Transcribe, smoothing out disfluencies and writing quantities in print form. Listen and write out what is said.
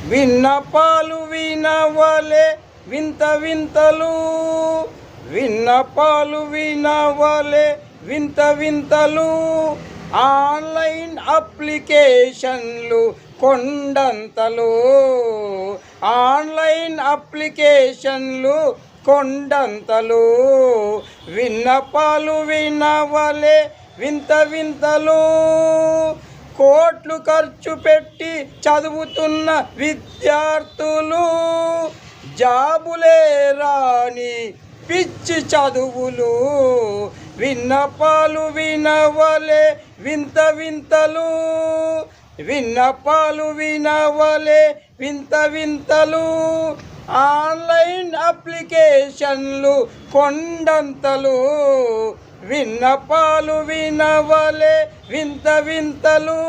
విన్నపాలు వినవలే వింత వింతలు, విన్నపాలు వినవలే వింత వింతలు. ఆన్లైన్ అప్లికేషన్లు కొండంతలు, ఆన్లైన్ అప్లికేషన్లు కొండంతలు. విన్నపాలు వినవలే వింత వింతలు. కోట్లు ఖర్చు పెట్టి చదువుతున్న విద్యార్థులు, జాబులే రాని పిచ్చి చదువులు. విన్నపాలు వినవలే వింత వింతలు, విన్నపాలు వినవలే వింత వింతలు. ఆన్లైన్ అప్లికేషన్లు కొండంతలు, విన్నపాలు వినవలే వింత వింతలు.